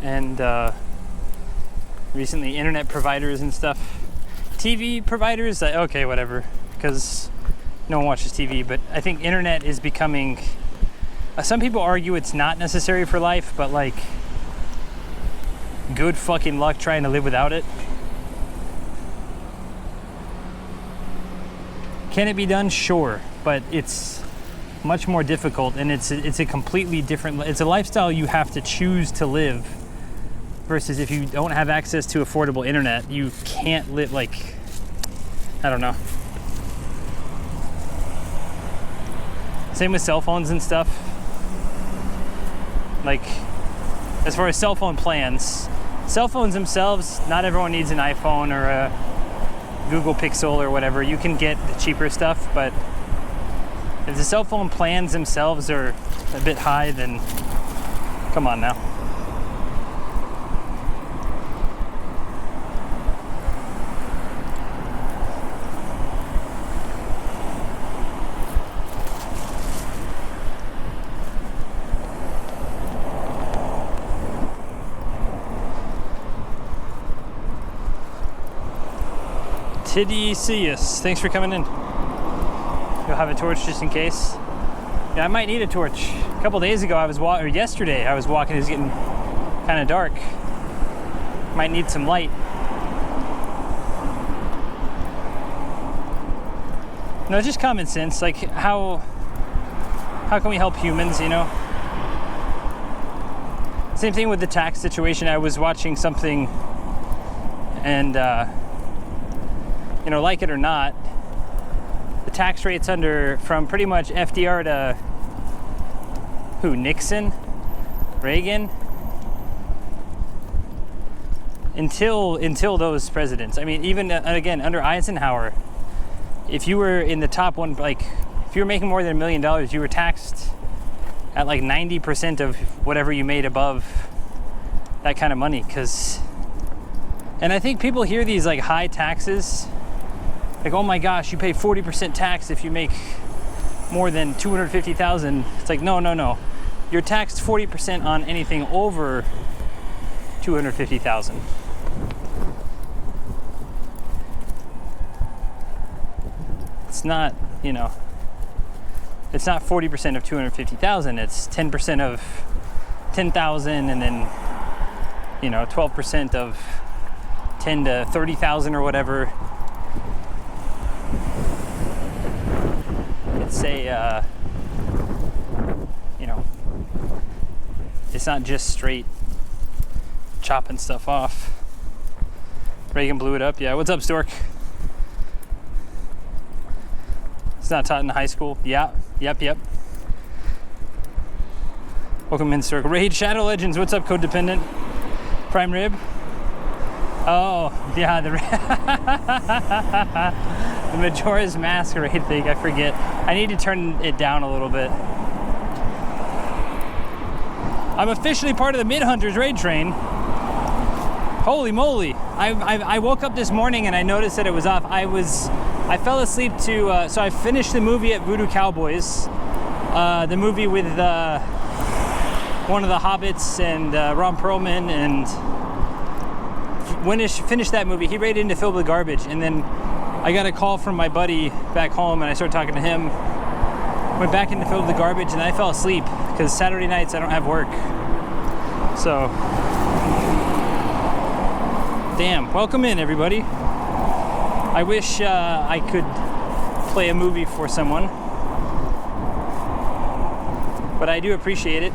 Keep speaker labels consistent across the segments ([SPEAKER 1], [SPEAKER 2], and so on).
[SPEAKER 1] and recently internet providers and stuff. TV providers, okay, whatever, because no one watches TV, but I think internet is becoming, some people argue it's not necessary for life, but like, good fucking luck trying to live without it. Can it be done? Sure, but it's much more difficult, and it's a completely different, it's a lifestyle you have to choose to live, versus if you don't have access to affordable internet, you can't live, like, I don't know. Same with cell phones and stuff. Like, as far as cell phone plans, cell phones themselves, not everyone needs an iPhone or a Google Pixel or whatever. You can get the cheaper stuff, but if the cell phone plans themselves are a bit high, then come on now. Tidicius, thanks for coming in. You'll have a torch just in case. Yeah, I might need a torch. A couple days ago, yesterday, I was walking. It was getting kind of dark. Might need some light. No, just common sense. Like, how can we help humans? You know. Same thing with the tax situation. I was watching something, and you know, like it or not, the tax rates from pretty much FDR to Nixon, Reagan, until those presidents. I mean, even again under Eisenhower, if you were in the top one, like if you were making more than $1 million, you were taxed at like 90% of whatever you made above that kind of money. And I think people hear these like high taxes, like, oh my gosh, you pay 40% tax if you make more than $250,000. It's like, no. You're taxed 40% on anything over $250,000. It's not, you know, it's not 40% of 250,000. It's 10% of 10,000, and then, you know, 12% of 10 to 30,000 or whatever. Say, you know, it's not just straight chopping stuff off. Reagan blew it up. Yeah, what's up, Stork? It's not taught in high school. Yeah, yep. Welcome in, Stork. Raid Shadow Legends, what's up, Codependent? Prime Rib? Oh, yeah, the Majora's Masquerade thing, I forget. I need to turn it down a little bit. I'm officially part of the Mid-Hunters raid train. Holy moly. I woke up this morning and I noticed that it was off. I fell asleep to, so I finished the movie at Voodoo Cowboys. The movie with one of the Hobbits and Ron Perlman, and finished that movie. He raided into Filled with Garbage, and then I got a call from my buddy back home, and I started talking to him. Went back into Filled with Garbage, and I fell asleep because Saturday nights I don't have work. So, damn. Welcome in, everybody. I wish I could play a movie for someone, but I do appreciate it.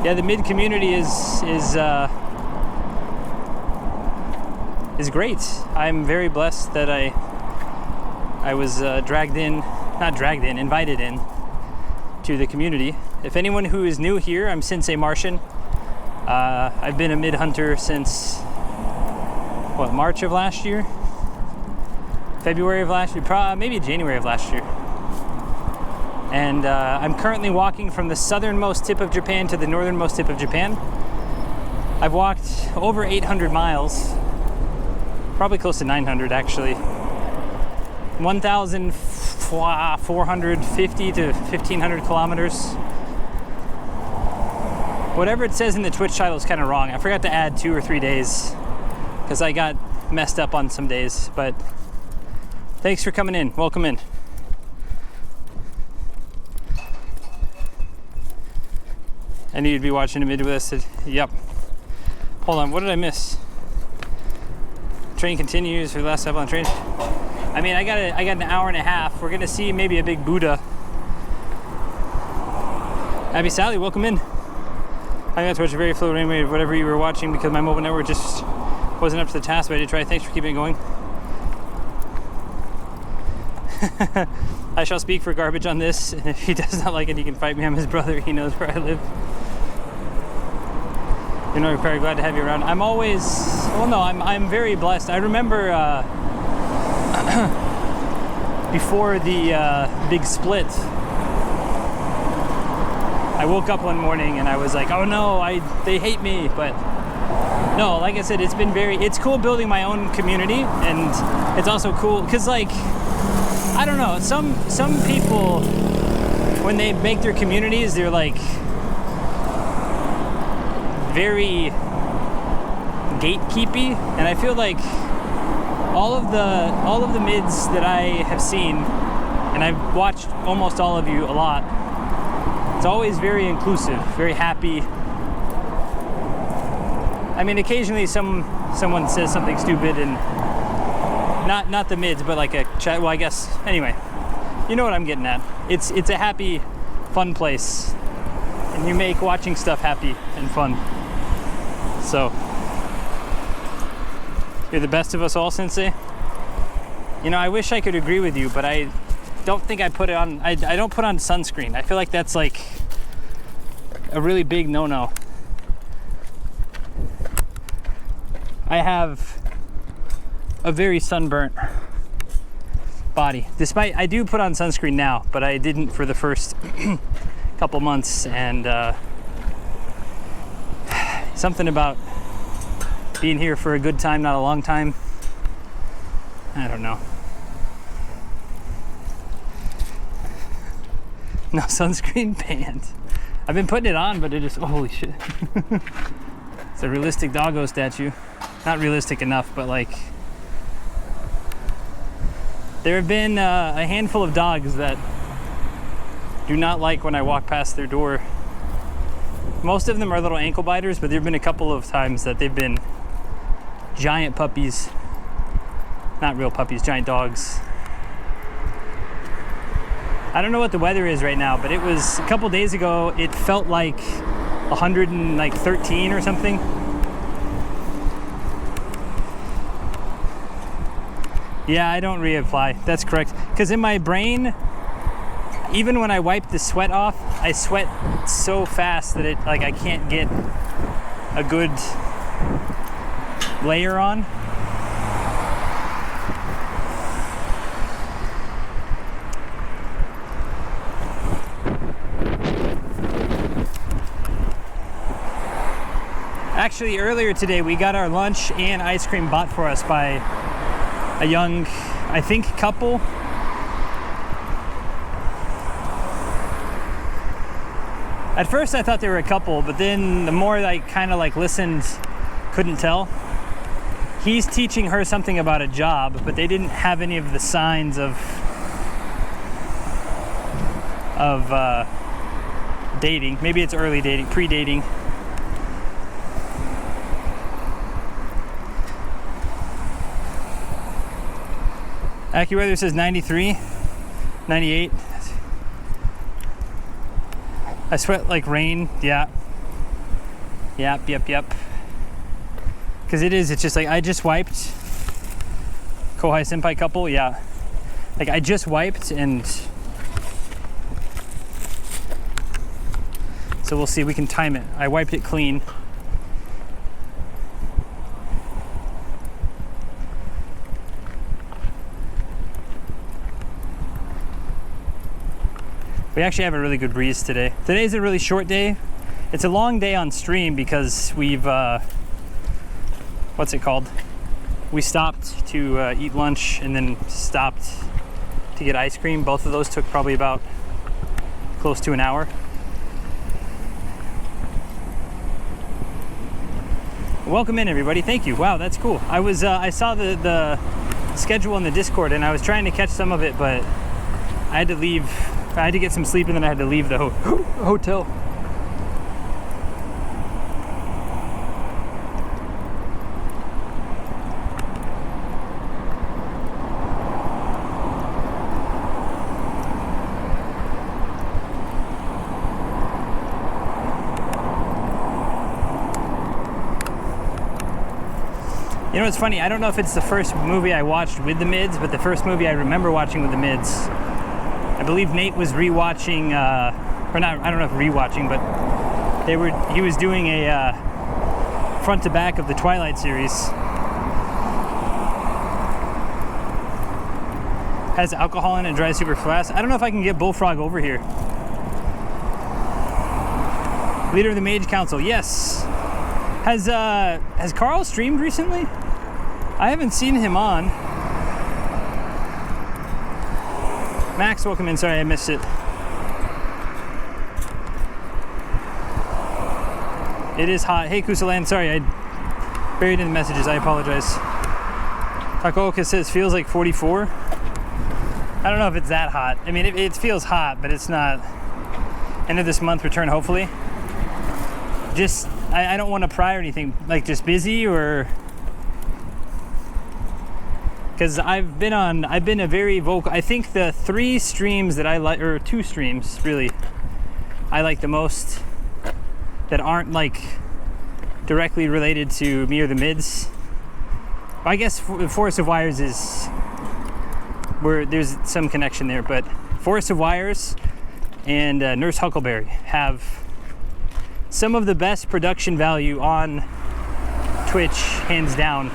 [SPEAKER 1] Yeah, the mid community is great. I'm very blessed that I was invited in to the community. If anyone who is new here, I'm Sensei Martian. I've been a mid hunter since March of last year? February of last year? Maybe January of last year. And I'm currently walking from the southernmost tip of Japan to the northernmost tip of Japan. I've walked over 800 miles. Probably close to 900 actually. 1,450 to 1,500 kilometers whatever it says in the Twitch title is kind of wrong. I forgot to add 2 or 3 days because I got messed up on some days, but thanks for coming in. Welcome in. I knew you'd be watching a mid with us. Yep. Hold on, what did I miss? Train continues for the last step on the train. I mean, I got an hour and a half. We're gonna see maybe a big Buddha. Abby Sally, welcome in. I got to watch a very flow anyway, whatever you were watching, because my mobile network just wasn't up to the task, but I did try. Thanks for keeping it going. I shall speak for garbage on this, and if he does not like it, he can fight me. I'm his brother. He knows where I live. You know, we're very glad to have you around. I'm always, well, no, I'm very blessed. I remember before the big split, I woke up one morning and I was like, oh no, they hate me. But no, like I said, it's cool building my own community, and it's also cool because, like, I don't know, some people, when they make their communities, they're like very gatekeepy, and I feel like all of the mids that I have seen, and I've watched almost all of you a lot, it's always very inclusive, very happy. I mean, occasionally someone says something stupid, and not the mids, but like a chat. Well, I guess anyway. You know what I'm getting at. It's a happy, fun place, and you make watching stuff happy and fun. So you're the best of us all, Sensei. You know, I wish I could agree with you, but I don't think I put it on. I don't put on sunscreen. I feel like that's like a really big no-no. I have a very sunburnt body. Despite, I do put on sunscreen now, but I didn't for the first couple months, and something about being here for a good time, not a long time. I don't know. No sunscreen banned. I've been putting it on, but it just, holy shit. It's a realistic doggo statue. Not realistic enough, but like, there have been a handful of dogs that do not like when I walk past their door. Most of them are little ankle biters, but there have been a couple of times that they've been giant puppies. Not real puppies, giant dogs. I don't know what the weather is right now, but it was a couple days ago, it felt like 113 or something. Yeah, I don't reapply. That's correct. Because in my brain, even when I wipe the sweat off, I sweat so fast that I can't get a good layer on. Actually, earlier today, we got our lunch and ice cream bought for us by a young, I think, couple. At first I thought they were a couple, but then the more I kind of like listened, couldn't tell. He's teaching her something about a job, but they didn't have any of the signs of dating. Maybe it's early dating, pre-dating. AccuWeather says 93, 98. I sweat like rain. Yeah. Yep. Because it's just like, I just wiped. Kohai Senpai couple, yeah. Like, I just wiped, and so we'll see, we can time it. I wiped it clean. We actually have a really good breeze today. Today's a really short day. It's a long day on stream because we've, what's it called? We stopped to eat lunch and then stopped to get ice cream. Both of those took probably about close to an hour. Welcome in, everybody. Thank you. Wow, that's cool. I saw the schedule in the Discord, and I was trying to catch some of it, but I had to leave. I had to get some sleep, and then I had to leave the hotel. You know, it's funny, I don't know if it's the first movie I watched with the mids, but the first movie I remember watching with the mids, I believe Nate was rewatching, or not, I don't know if rewatching, but he was doing a front to back of the Twilight series. Has alcohol in it, dry super fast. I don't know if I can get Bullfrog over here. Leader of the Mage Council, yes. Has Carl streamed recently? I haven't seen him on. Max, welcome in. Sorry, I missed it. It is hot. Hey, Kusalan. Sorry, I buried in the messages. I apologize. Takaoka says feels like 44. I don't know if it's that hot. I mean, it feels hot, but it's not. End of this month, return hopefully. Just, I don't want to pry or anything. Like just busy or. Because I've been a very vocal. I think the 3 streams that I like, or 2 streams really, I like the most that aren't like directly related to me or the mids. I guess Forest of Wires is where there's some connection there, but Forest of Wires and Nurse Huckleberry have some of the best production value on Twitch, hands down.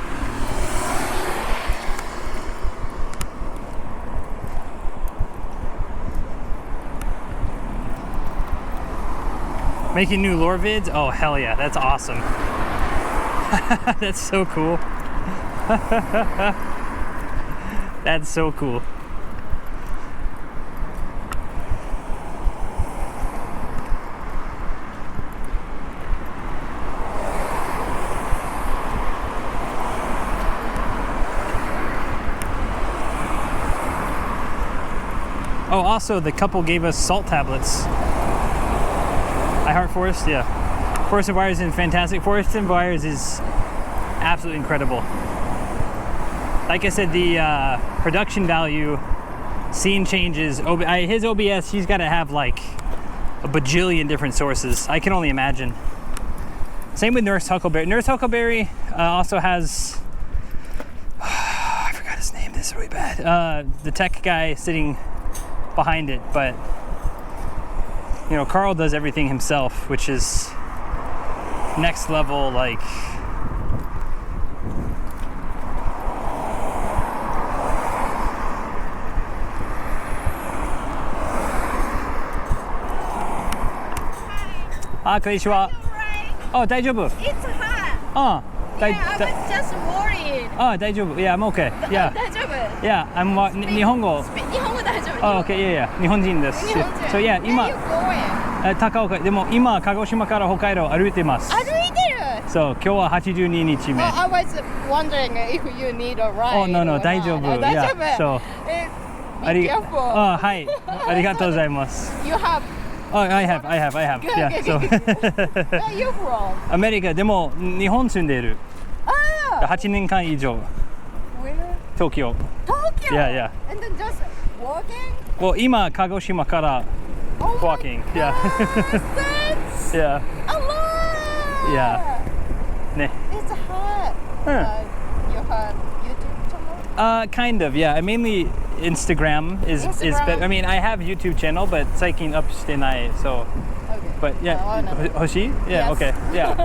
[SPEAKER 1] Making new lore vids? Oh, hell yeah, that's awesome. That's so cool. That's so cool. Oh, also the couple gave us salt tablets. I Heart Forest, yeah. Forest of Wires is fantastic. Forest of Wires is absolutely incredible. Like I said, the production value, scene changes, his OBS, he's got to have like a bajillion different sources. I can only imagine. Same with Nurse Huckleberry. Nurse Huckleberry also has, I forgot his name, this is really bad. The tech guy sitting behind it, but you know, Carl does everything himself, which is next level, like. Ah, konnichiwa. Oh, 大丈夫.
[SPEAKER 2] It's hot.
[SPEAKER 1] Oh,
[SPEAKER 2] Yeah, I was just worried.
[SPEAKER 1] oh, 大丈夫. Yeah, I'm okay. Yeah.
[SPEAKER 2] 大丈夫?
[SPEAKER 1] Yeah, I'm 日本語.
[SPEAKER 2] 日本語大丈夫?
[SPEAKER 1] Oh, okay, yeah, yeah. 日本人です。
[SPEAKER 2] 日本人.
[SPEAKER 1] So yeah,
[SPEAKER 2] Where
[SPEAKER 1] 今
[SPEAKER 2] you going?
[SPEAKER 1] 高岡でも今鹿児島から北海道歩いてます。
[SPEAKER 2] 歩いてる?
[SPEAKER 1] So 今日は82日目。
[SPEAKER 2] Oh, I was wondering if you need a ride.
[SPEAKER 1] Oh, no, no, 大丈夫.
[SPEAKER 2] 大丈夫?
[SPEAKER 1] Yeah, so
[SPEAKER 2] Be careful.
[SPEAKER 1] はい。ありがとうございます。
[SPEAKER 2] You have.
[SPEAKER 1] Oh, I have.
[SPEAKER 2] Good,
[SPEAKER 1] Yeah,
[SPEAKER 2] good,
[SPEAKER 1] so
[SPEAKER 2] Where are you from?
[SPEAKER 1] アメリカでも日本住んでいる。
[SPEAKER 2] Ah,
[SPEAKER 1] 8年間以上。
[SPEAKER 2] where?
[SPEAKER 1] 東京。
[SPEAKER 2] Tokyo.
[SPEAKER 1] Yeah, yeah.
[SPEAKER 2] And then just walking?
[SPEAKER 1] Well, 今鹿児島から
[SPEAKER 2] Oh my
[SPEAKER 1] walking. Yeah.
[SPEAKER 2] That's
[SPEAKER 1] Yeah.
[SPEAKER 2] a lot.
[SPEAKER 1] Yeah. ね。
[SPEAKER 2] It's hot. You have YouTube channel?
[SPEAKER 1] Kind of, yeah. I mainly Instagram is
[SPEAKER 2] Instagram?
[SPEAKER 1] better. I mean, I have YouTube channel, but 最近アップしてない so.
[SPEAKER 2] Okay.
[SPEAKER 1] But yeah,
[SPEAKER 2] Oh, no.
[SPEAKER 1] 欲しい? Yeah,
[SPEAKER 2] Yes.
[SPEAKER 1] okay. Yeah.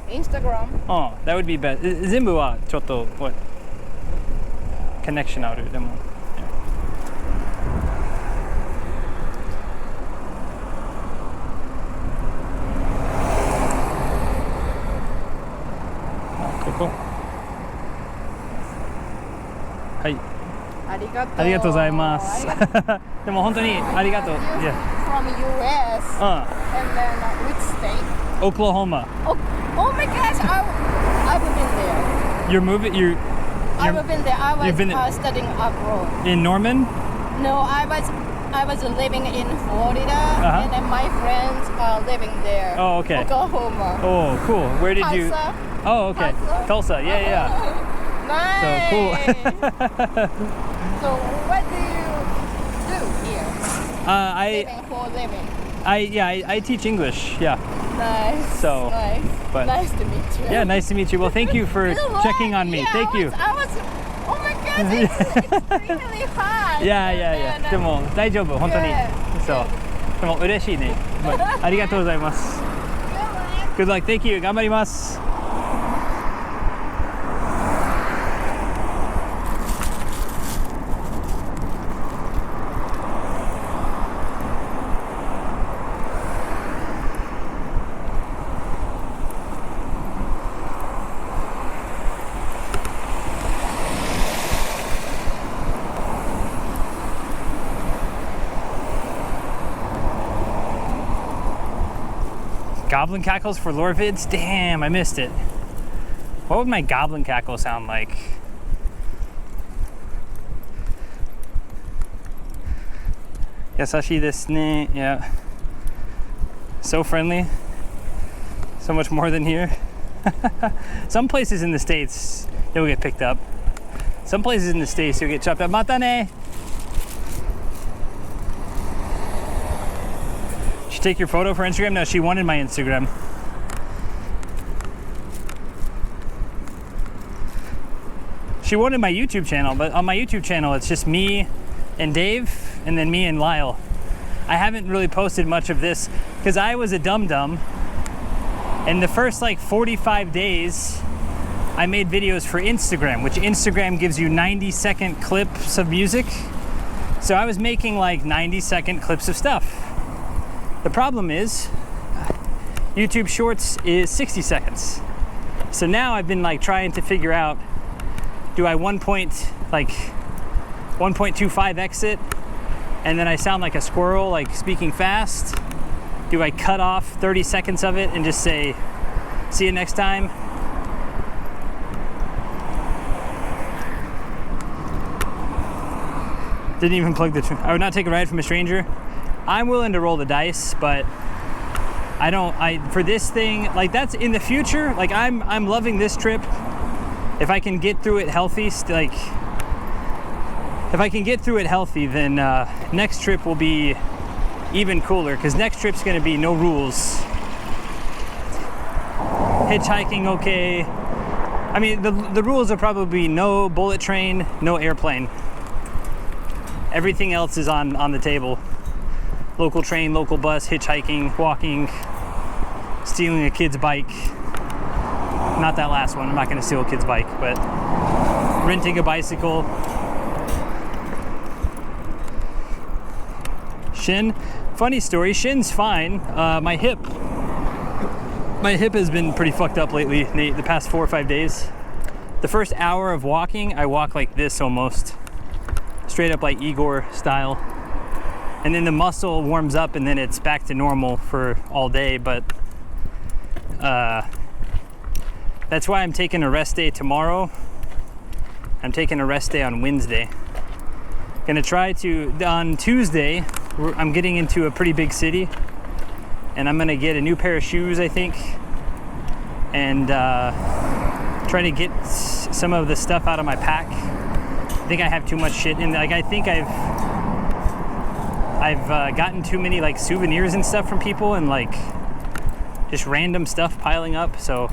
[SPEAKER 2] Instagram?
[SPEAKER 1] Oh, that would be best. 全部はちょっと what connection あるでも。ここ。はい。
[SPEAKER 2] ありがとう。
[SPEAKER 1] ありがとうございます。でも本当にありがとう。
[SPEAKER 2] You
[SPEAKER 1] Yeah.
[SPEAKER 2] from US.
[SPEAKER 1] うん。
[SPEAKER 2] And then which state?
[SPEAKER 1] Oklahoma.
[SPEAKER 2] Oh my gosh, I've been there.
[SPEAKER 1] You're moving.
[SPEAKER 2] I've been there. I was
[SPEAKER 1] you've been
[SPEAKER 2] studying abroad.
[SPEAKER 1] in Norman.
[SPEAKER 2] No, I was living in Florida, and then my friends are living there.
[SPEAKER 1] Oh, okay.
[SPEAKER 2] Oklahoma.
[SPEAKER 1] Oh, cool. Where did you?
[SPEAKER 2] Tulsa.
[SPEAKER 1] Oh, okay. Tulsa. Yeah.
[SPEAKER 2] Nice.
[SPEAKER 1] So cool.
[SPEAKER 2] So what do you do here? Living for living.
[SPEAKER 1] I teach English. Yeah.
[SPEAKER 2] Nice.
[SPEAKER 1] So,
[SPEAKER 2] nice.
[SPEAKER 1] but
[SPEAKER 2] nice to meet you.
[SPEAKER 1] Yeah, nice to meet you. Well, thank you for checking on me.
[SPEAKER 2] Yeah,
[SPEAKER 1] Thank you.
[SPEAKER 2] Oh my god, it's extremely hot.
[SPEAKER 1] Yeah. でも大丈夫本当に。そう。でも嬉しいね。ありがとうございます。Good luck. Thank you. 頑張ります。Goblin cackles for lore vids? Damn, I missed it. What would my goblin cackle sound like? Yasashi desu ne. Yeah. So friendly. So much more than here. Some places in the States, you'll get picked up. Some places in the States, you'll get chopped up. Mata ne! Take your photo for Instagram? No, she wanted my Instagram. She wanted my YouTube channel, but on my YouTube channel it's just me and Dave and then me and Lyle. I haven't really posted much of this because I was a dum-dum, and the first like 45 days I made videos for Instagram, which Instagram gives you 90-second clips of music. So I was making like 90-second clips of stuff. The problem is YouTube Shorts is 60 seconds. So now I've been like trying to figure out, do I 1.25x it and then I sound like a squirrel, like speaking fast? Do I cut off 30 seconds of it and just say, see you next time? Didn't even plug the, I would not take a ride from a stranger. I'm willing to roll the dice, but for this thing, like that's in the future, like I'm loving this trip. If I can get through it healthy, then next trip will be even cooler, because next trip's gonna be no rules. Hitchhiking, okay. I mean, the rules are probably no bullet train, no airplane. Everything else is on the table. Local train, local bus, hitchhiking, walking, stealing a kid's bike. Not that last one, I'm not gonna steal a kid's bike, but renting a bicycle. Shin, funny story, Shin's fine. My hip has been pretty fucked up lately, the past 4 or 5 days. The first hour of walking, I walk like this almost. Straight up like Igor style. And then the muscle warms up and then it's back to normal for all day, but that's why I'm taking a rest day tomorrow. I'm taking a rest day on Wednesday. Gonna try to, on Tuesday, I'm getting into a pretty big city and I'm gonna get a new pair of shoes, I think, and try to get some of the stuff out of my pack. I think I have too much shit in, like I think I've gotten too many like souvenirs and stuff from people and like just random stuff piling up, so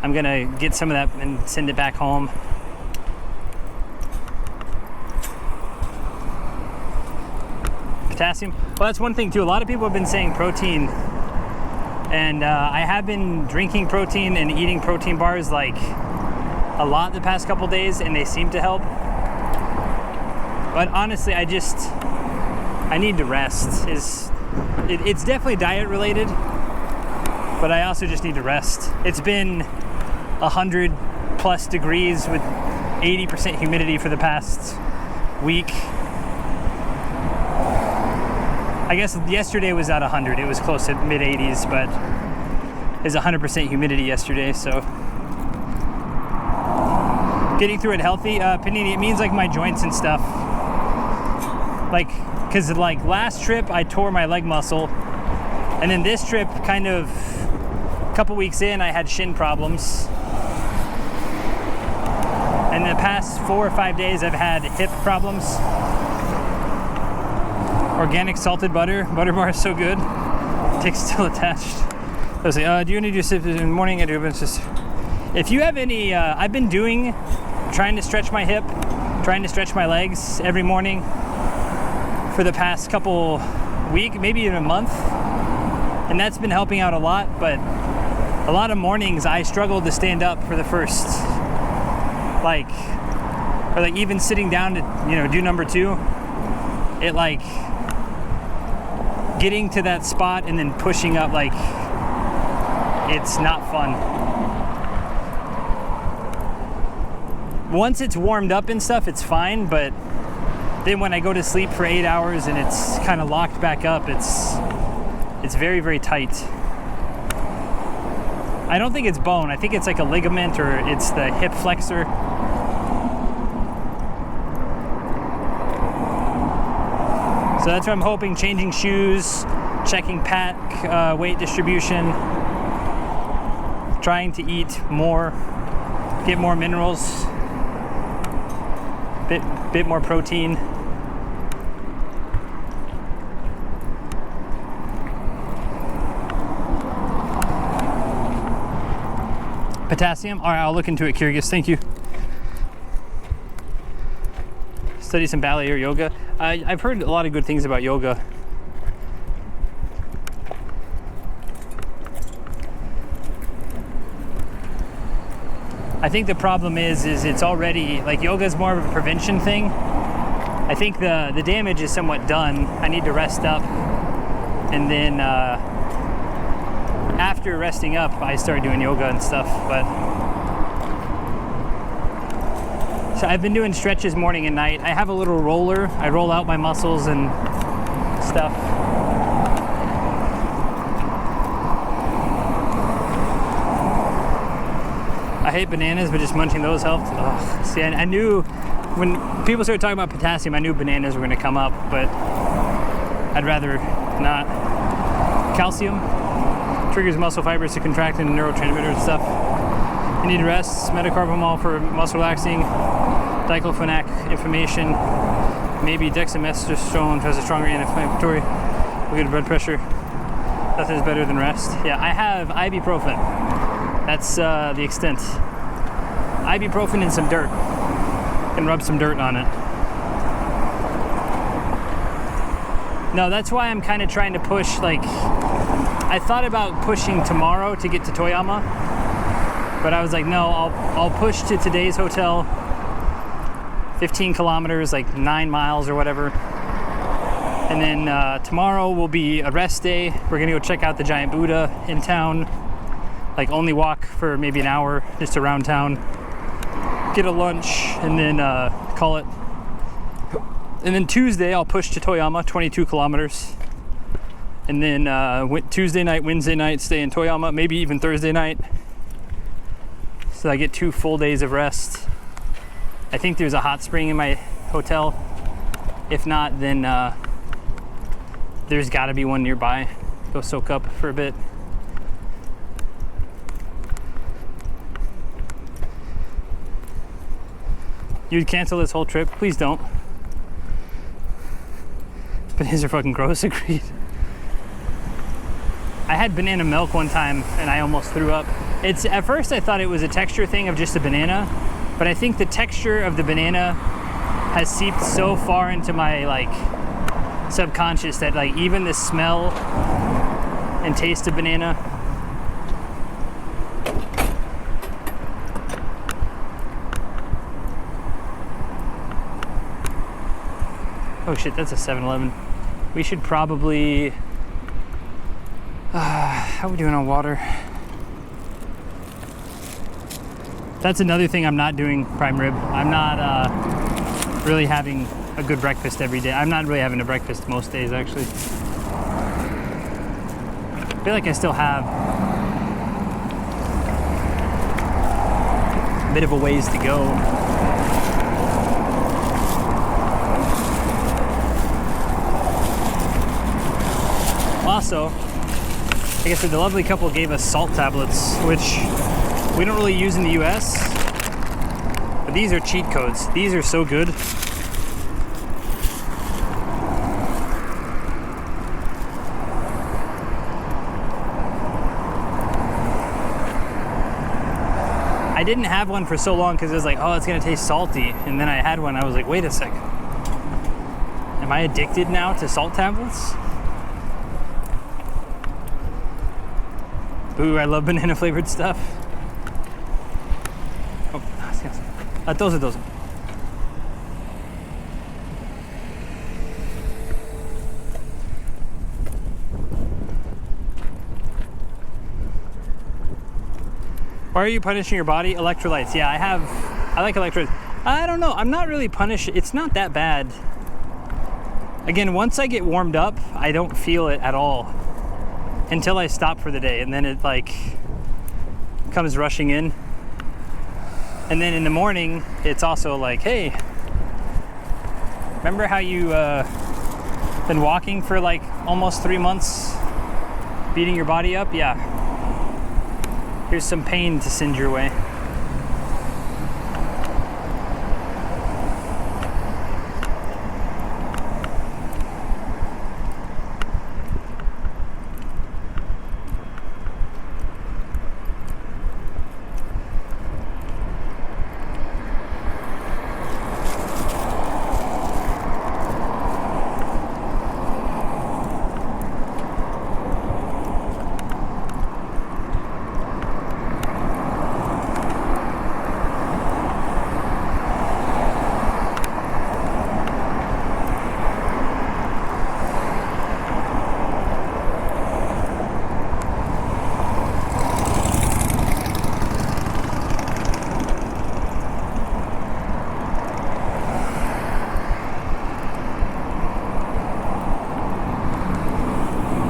[SPEAKER 1] I'm gonna get some of that and send it back home. Potassium, well that's one thing too, a lot of people have been saying protein, and I have been drinking protein and eating protein bars like a lot the past couple days and they seem to help, but honestly I need to rest. It's definitely diet related, but I also just need to rest. It's been 100+ degrees with 80% humidity for the past week. I guess yesterday was at 100. It was close to mid 80s, but it's 100% humidity yesterday, so getting through it healthy. Panini, it means like my joints and stuff. Like, cause like last trip I tore my leg muscle, and then this trip kind of a couple weeks in I had shin problems. And the past 4 or 5 days I've had hip problems. Organic salted butter bar is so good. Tick's still attached. I was like, do you want to do sips in the morning? I do, but it's just, if you have any, I've been trying to stretch my hip, trying to stretch my legs every morning for the past couple week, maybe even a month. And that's been helping out a lot, but a lot of mornings I struggled to stand up for the first, or even sitting down to, do number 2. It like, getting to that spot and then pushing up, like, it's not fun. Once it's warmed up and stuff, it's fine, but then when I go to sleep for 8 hours and it's kind of locked back up, it's very, very tight. I don't think it's bone. I think it's like a ligament, or it's the hip flexor. So that's what I'm hoping, changing shoes, checking pack weight distribution, trying to eat more, get more minerals, bit more protein. Potassium? All right, I'll look into it, Kyrgyz. Thank you. Study some ballet or yoga. I've heard a lot of good things about yoga. I think the problem is it's already, like, yoga is more of a prevention thing. I think the damage is somewhat done. I need to rest up, and then after resting up, I start doing yoga and stuff. But so I've been doing stretches morning and night. I have a little roller. I roll out my muscles and stuff. I hate bananas, but just munching those helped. Ugh. See, I knew when people started talking about potassium, I knew bananas were going to come up, but I'd rather not. Calcium triggers muscle fibers to contract and neurotransmitter and stuff. You need rest. Metacarbamol for muscle relaxing. Diclofenac, inflammation. Maybe dexamethasone has a stronger anti-inflammatory. We'll get blood pressure. Nothing's better than rest. Yeah, I have ibuprofen. That's the extent. Ibuprofen and some dirt. And rub some dirt on it. No, that's why I'm kind of trying to push, like, I thought about pushing tomorrow to get to Toyama, but I was like, no, I'll push to today's hotel, 15 kilometers, like 9 miles or whatever. And then tomorrow will be a rest day. We're gonna go check out the giant Buddha in town. Like, only walk for maybe an hour just around town, get a lunch, and then call it. And then Tuesday I'll push to Toyama, 22 kilometers. And then Tuesday night, Wednesday night, stay in Toyama, maybe even Thursday night. So I get 2 full days of rest. I think there's a hot spring in my hotel. If not, then there's gotta be one nearby. Go soak up for a bit. You'd cancel this whole trip? Please don't. Bananas are fucking gross, agreed. I had banana milk one time and I almost threw up. At first I thought it was a texture thing of just a banana, but I think the texture of the banana has seeped so far into my, like, subconscious that, like, even the smell and taste of banana. Oh shit, that's a 7-Eleven. We should probably, how are we doing on water? That's another thing I'm not doing, prime rib. I'm not really having a good breakfast every day. I'm not really having a breakfast most days, actually. feel like I still have a bit of a ways to go. Also, like I said, the lovely couple gave us salt tablets, which we don't really use in the US, but these are cheat codes. These are so good. I didn't have one for so long because it was like, oh, it's gonna taste salty. And then I had one, I was like, wait a sec. Am I addicted now to salt tablets? Ooh, I love banana flavored stuff. Oh, those. Why are you punishing your body? Electrolytes. Yeah, I like electrolytes. I don't know. I'm not really punished. It's not that bad. Again, once I get warmed up, I don't feel it at all until I stop for the day, and then it like comes rushing in. And then in the morning, it's also like, hey, remember how you been walking for like almost 3 months, beating your body up? Yeah. Here's some pain to send your way.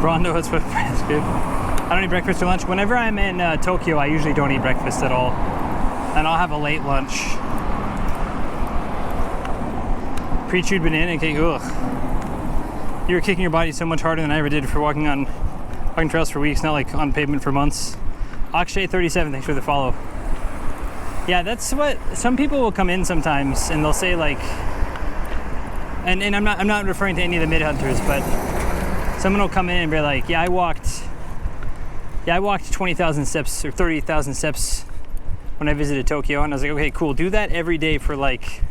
[SPEAKER 1] Rondo has good. I don't eat breakfast or lunch. Whenever I'm in Tokyo, I usually don't eat breakfast at all. And I'll have a late lunch. Pre-chewed banana cake, ugh. You were kicking your body so much harder than I ever did for walking trails for weeks, not like on pavement for months. Akshay37, thanks for the follow. Yeah, that's what, some people will come in sometimes and they'll say like, and I'm not referring to any of the mid-hunters, but someone will come in and be like, I walked 20,000 steps or 30,000 steps when I visited Tokyo. And I was like, okay, cool. Do that every day for like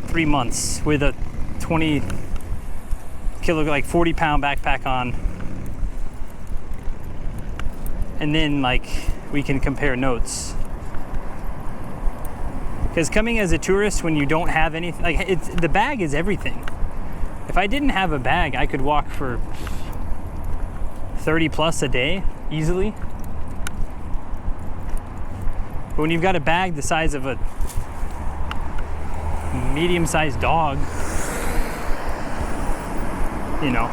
[SPEAKER 1] 3 months with a 20 kilo, like 40 pound backpack on. And then like we can compare notes. Because coming as a tourist when you don't have anything, like the bag is everything. If I didn't have a bag, I could walk for 30 plus a day easily. But when you've got a bag the size of a medium-sized dog, you know,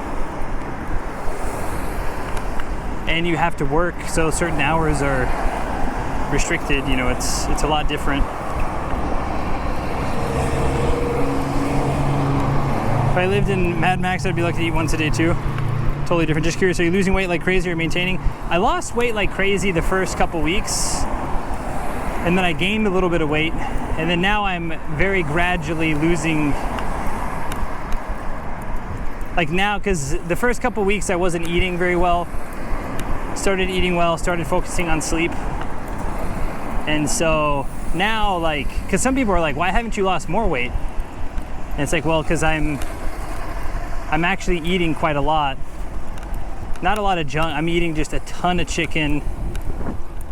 [SPEAKER 1] and you have to work, so certain hours are restricted, you know, it's a lot different. If I lived in Mad Max, I'd be lucky to eat once a day too. Totally different. Just curious, are you losing weight like crazy or maintaining? I lost weight like crazy the first couple weeks, and then I gained a little bit of weight, and then now I'm very gradually losing. Like now, because the first couple weeks I wasn't eating very well. Started eating well, started focusing on sleep. And so now, like, because some people are like, why haven't you lost more weight? And it's like, well, because I'm actually eating quite a lot. Not a lot of junk. I'm eating just a ton of chicken.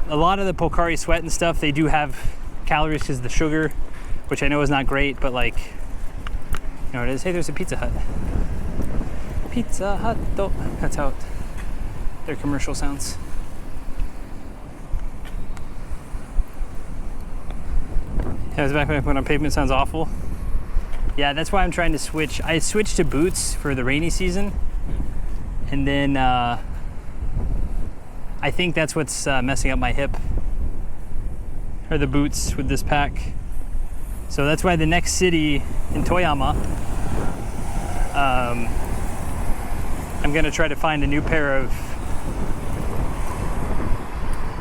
[SPEAKER 1] A lot of the Pocari Sweat and stuff, they do have calories because of the sugar, which I know is not great, but like, you know, it is. Hey, there's a Pizza Hut. Pizza Hut. Oh, that's how their commercial sounds. Yeah, the backpack when on pavement sounds awful. Yeah, that's why I'm trying to switch. I switched to boots for the rainy season, and then I think that's what's messing up my hip, or the boots with this pack. So that's why the next city in Toyama, I'm gonna try to find a new pair of